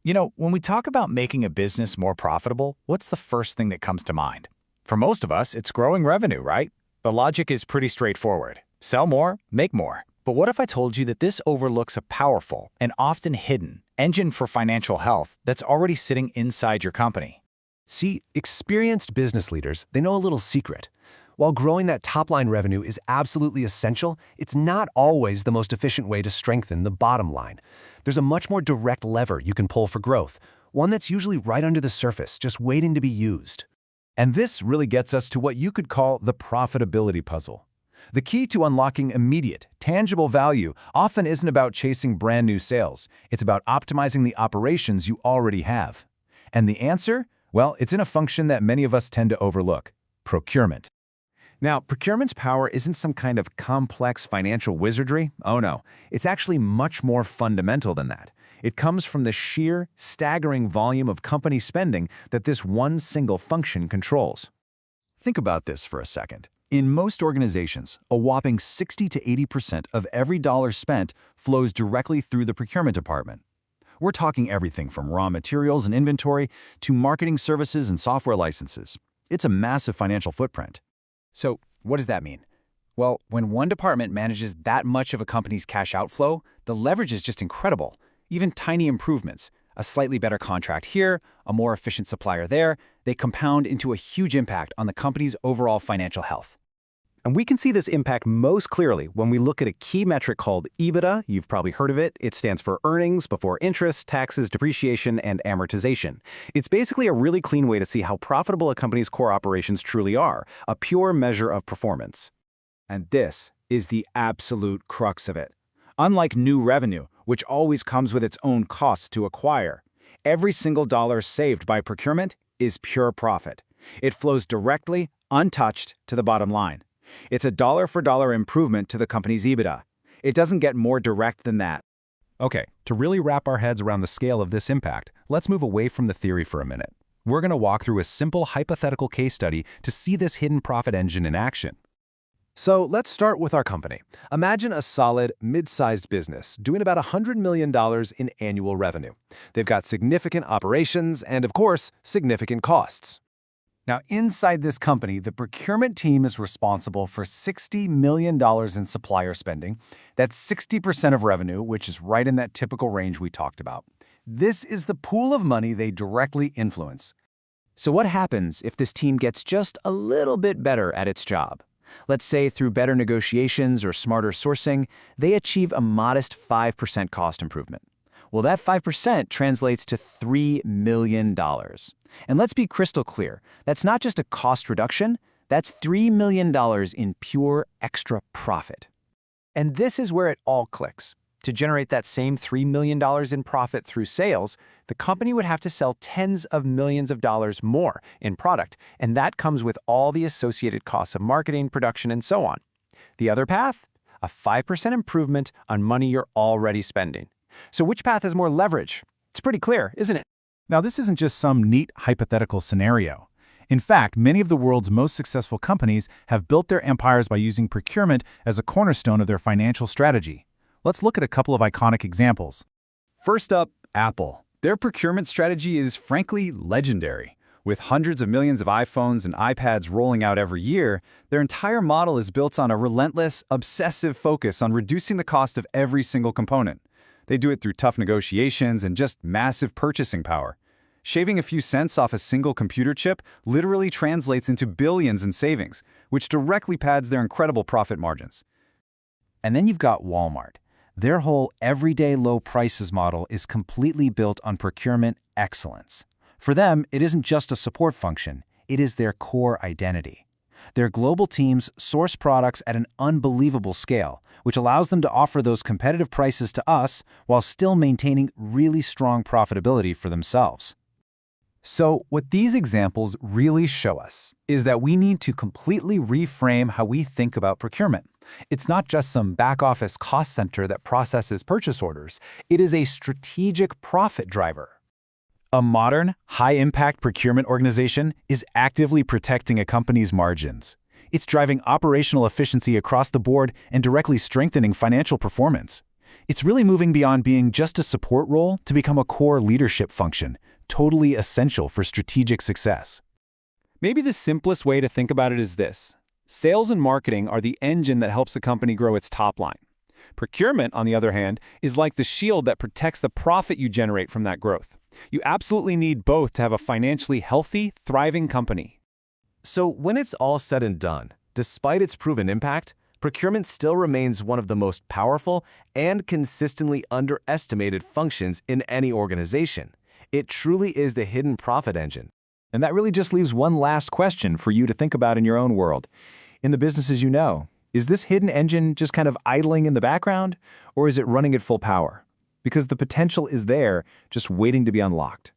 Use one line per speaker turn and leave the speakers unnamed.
When we talk about making a business more profitable, what's the first thing that comes to mind? For most of us, it's growing revenue, right? The logic is pretty straightforward. Sell more, make more. But what if I told you that this overlooks a powerful and often hidden engine for financial health that's already sitting inside your company?
See, experienced business leaders, they know a little secret. While growing that top-line revenue is absolutely essential, it's not always the most efficient way to strengthen the bottom line. There's a much more direct lever you can pull for growth, one that's usually right under the surface, just waiting to be used.
And this really gets us to what you could call the profitability puzzle. The key to unlocking immediate, tangible value often isn't about chasing brand new sales. It's about optimizing the operations you already have. And the answer? Well, it's in a function that many of us tend to overlook: procurement. Now, procurement's power isn't some kind of complex financial wizardry. Oh no, it's actually much more fundamental than that. It comes from the sheer, staggering volume of company spending that this one single function controls. Think about this for a second. In most organizations, a whopping 60 to 80% of every dollar spent flows directly through the procurement department. We're talking everything from raw materials and inventory to marketing services and software licenses. It's a massive financial footprint.
So, what does that mean? Well, when one department manages that much of a company's cash outflow, the leverage is just incredible. Even tiny improvements, a slightly better contract here, a more efficient supplier there, they compound into a huge impact on the company's overall financial health. And we can see this impact most clearly when we look at a key metric called EBITDA. You've probably heard of it. It stands for earnings before interest, taxes, depreciation, and amortization. It's basically a really clean way to see how profitable a company's core operations truly are, a pure measure of performance. And this is the absolute crux of it. Unlike new revenue, which always comes with its own costs to acquire, every single dollar saved by procurement is pure profit. It flows directly, untouched, to the bottom line. It's a dollar-for-dollar improvement to the company's EBITDA. It doesn't get more direct than that.
Okay, to really wrap our heads around the scale of this impact, let's move away from the theory for a minute. We're going to walk through a simple hypothetical case study to see this hidden profit engine in action.
So let's start with our company. Imagine a solid, mid-sized business doing about $100 million in annual revenue. They've got significant operations and, of course, significant costs.
Now, inside this company, the procurement team is responsible for $60 million in supplier spending. That's 60% of revenue, which is right in that typical range we talked about. This is the pool of money they directly influence. So what happens if this team gets just a little bit better at its job? Let's say through better negotiations or smarter sourcing, they achieve a modest 5% cost improvement. Well, that 5% translates to $3 million. And let's be crystal clear, that's not just a cost reduction, that's $3 million in pure extra profit. And this is where it all clicks. To generate that same $3 million in profit through sales, the company would have to sell tens of millions of dollars more in product, and that comes with all the associated costs of marketing, production, and so on. The other path? A 5% improvement on money you're already spending. So which path has more leverage? It's pretty clear, isn't it?
Now, this isn't just some neat hypothetical scenario. In fact, many of the world's most successful companies have built their empires by using procurement as a cornerstone of their financial strategy. Let's look at a couple of iconic examples.
First up, Apple. Their procurement strategy is frankly legendary. With hundreds of millions of iPhones and iPads rolling out every year, their entire model is built on a relentless, obsessive focus on reducing the cost of every single component. They do it through tough negotiations and just massive purchasing power. Shaving a few cents off a single computer chip literally translates into billions in savings, which directly pads their incredible profit margins. And then you've got Walmart. Their whole everyday low prices model is completely built on procurement excellence. For them, it isn't just a support function, it is their core identity. Their global teams source products at an unbelievable scale, which allows them to offer those competitive prices to us while still maintaining really strong profitability for themselves. So what these examples really show us is that we need to completely reframe how we think about procurement. It's not just some back-office cost center that processes purchase orders. It is a strategic profit driver. A modern, high-impact procurement organization is actively protecting a company's margins. It's driving operational efficiency across the board and directly strengthening financial performance. It's really moving beyond being just a support role to become a core leadership function, totally essential for strategic success.
Maybe the simplest way to think about it is this. Sales and marketing are the engine that helps a company grow its top line. Procurement, on the other hand, is like the shield that protects the profit you generate from that growth. You absolutely need both to have a financially healthy, thriving company.
So when it's all said and done, despite its proven impact, procurement still remains one of the most powerful and consistently underestimated functions in any organization. It truly is the hidden profit engine.
And that really just leaves one last question for you to think about in your own world. In the businesses you know, is this hidden engine just kind of idling in the background, or is it running at full power? Because the potential is there, just waiting to be unlocked.